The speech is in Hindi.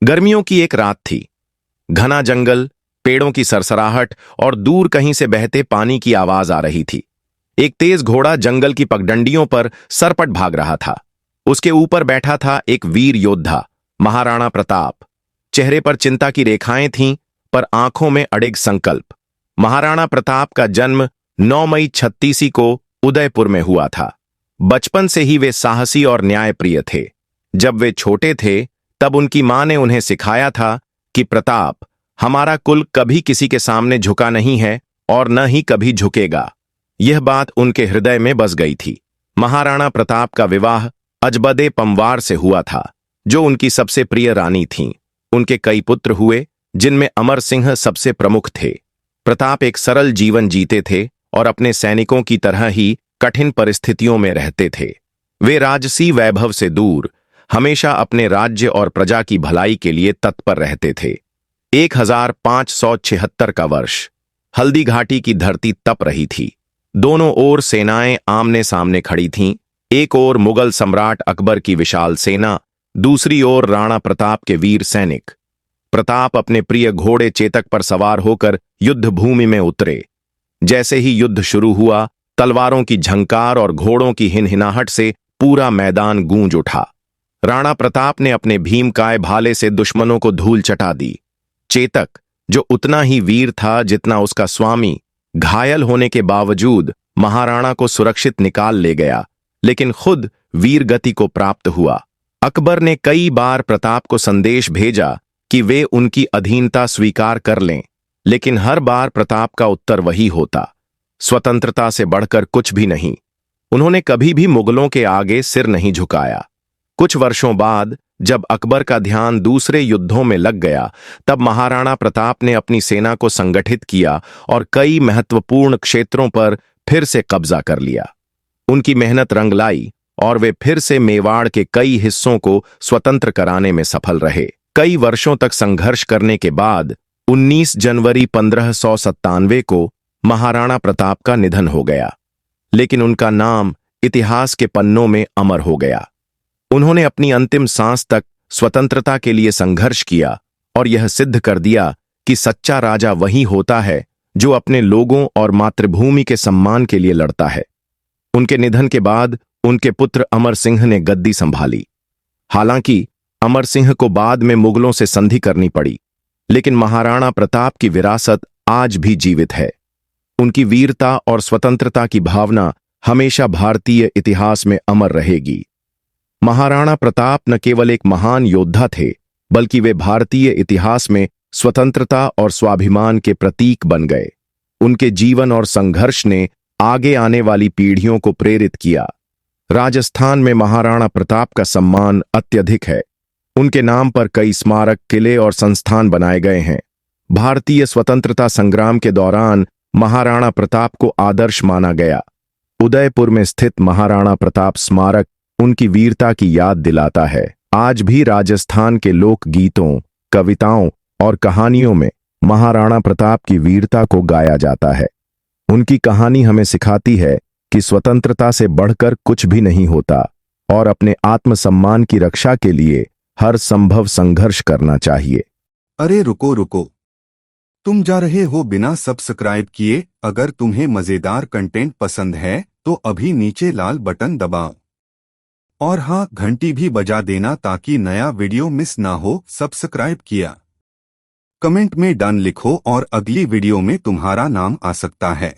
गर्मियों की एक रात थी। घना जंगल, पेड़ों की सरसराहट और दूर कहीं से बहते पानी की आवाज आ रही थी। एक तेज घोड़ा जंगल की पगडंडियों पर सरपट भाग रहा था। उसके ऊपर बैठा था एक वीर योद्धा, महाराणा प्रताप। चेहरे पर चिंता की रेखाएं थीं, पर आंखों में अडिग संकल्प। महाराणा प्रताप का जन्म 9 मई 36 को उदयपुर में हुआ था। बचपन से ही वे साहसी और न्यायप्रिय थे। जब वे छोटे थे, तब उनकी मां ने उन्हें सिखाया था कि प्रताप, हमारा कुल कभी किसी के सामने झुका नहीं है और न ही कभी झुकेगा। यह बात उनके हृदय में बस गई थी। महाराणा प्रताप का विवाह अजबदे पंवार से हुआ था, जो उनकी सबसे प्रिय रानी थीं। उनके कई पुत्र हुए, जिनमें अमर सिंह सबसे प्रमुख थे। प्रताप एक सरल जीवन जीते थे और अपने सैनिकों की तरह ही कठिन परिस्थितियों में रहते थे। वे राजसी वैभव से दूर हमेशा अपने राज्य और प्रजा की भलाई के लिए तत्पर रहते थे। 1576 का वर्ष। हल्दी घाटी की धरती तप रही थी। दोनों ओर सेनाएं आमने सामने खड़ी थीं। एक ओर मुगल सम्राट अकबर की विशाल सेना, दूसरी ओर राणा प्रताप के वीर सैनिक। प्रताप अपने प्रिय घोड़े चेतक पर सवार होकर युद्ध भूमि में उतरे। जैसे ही युद्ध शुरू हुआ, तलवारों की झंकार और घोड़ों की हिनहिनाहट से पूरा मैदान गूंज उठा। राणा प्रताप ने अपने भीमकाय भाले से दुश्मनों को धूल चटा दी। चेतक, जो उतना ही वीर था जितना उसका स्वामी, घायल होने के बावजूद महाराणा को सुरक्षित निकाल ले गया, लेकिन खुद वीर गति को प्राप्त हुआ। अकबर ने कई बार प्रताप को संदेश भेजा कि वे उनकी अधीनता स्वीकार कर लें, लेकिन हर बार प्रताप का उत्तर वही होता, स्वतंत्रता से बढ़कर कुछ भी नहीं। उन्होंने कभी भी मुगलों के आगे सिर नहीं झुकाया। कुछ वर्षों बाद जब अकबर का ध्यान दूसरे युद्धों में लग गया, तब महाराणा प्रताप ने अपनी सेना को संगठित किया और कई महत्वपूर्ण क्षेत्रों पर फिर से कब्जा कर लिया। उनकी मेहनत रंग लाई और वे फिर से मेवाड़ के कई हिस्सों को स्वतंत्र कराने में सफल रहे। कई वर्षों तक संघर्ष करने के बाद 19 जनवरी 1597 को महाराणा प्रताप का निधन हो गया, लेकिन उनका नाम इतिहास के पन्नों में अमर हो गया। उन्होंने अपनी अंतिम सांस तक स्वतंत्रता के लिए संघर्ष किया और यह सिद्ध कर दिया कि सच्चा राजा वही होता है जो अपने लोगों और मातृभूमि के सम्मान के लिए लड़ता है। उनके निधन के बाद उनके पुत्र अमर सिंह ने गद्दी संभाली। हालांकि अमर सिंह को बाद में मुगलों से संधि करनी पड़ी, लेकिन महाराणा प्रताप की विरासत आज भी जीवित है। उनकी वीरता और स्वतंत्रता की भावना हमेशा भारतीय इतिहास में अमर रहेगी। महाराणा प्रताप न केवल एक महान योद्धा थे, बल्कि वे भारतीय इतिहास में स्वतंत्रता और स्वाभिमान के प्रतीक बन गए। उनके जीवन और संघर्ष ने आगे आने वाली पीढ़ियों को प्रेरित किया। राजस्थान में महाराणा प्रताप का सम्मान अत्यधिक है। उनके नाम पर कई स्मारक, किले और संस्थान बनाए गए हैं। भारतीय स्वतंत्रता संग्राम के दौरान महाराणा प्रताप को आदर्श माना गया। उदयपुर में स्थित महाराणा प्रताप स्मारक उनकी वीरता की याद दिलाता है। आज भी राजस्थान के लोक गीतों, कविताओं और कहानियों में महाराणा प्रताप की वीरता को गाया जाता है। उनकी कहानी हमें सिखाती है कि स्वतंत्रता से बढ़कर कुछ भी नहीं होता और अपने आत्मसम्मान की रक्षा के लिए हर संभव संघर्ष करना चाहिए। अरे रुको रुको, तुम जा रहे हो बिना सब्सक्राइब किए। अगर तुम्हें मजेदार कंटेंट पसंद है तो अभी नीचे लाल बटन दबाओ और हाँ, घंटी भी बजा देना ताकि नया वीडियो मिस ना हो। सब्सक्राइब किया? कमेंट में डन लिखो और अगली वीडियो में तुम्हारा नाम आ सकता है।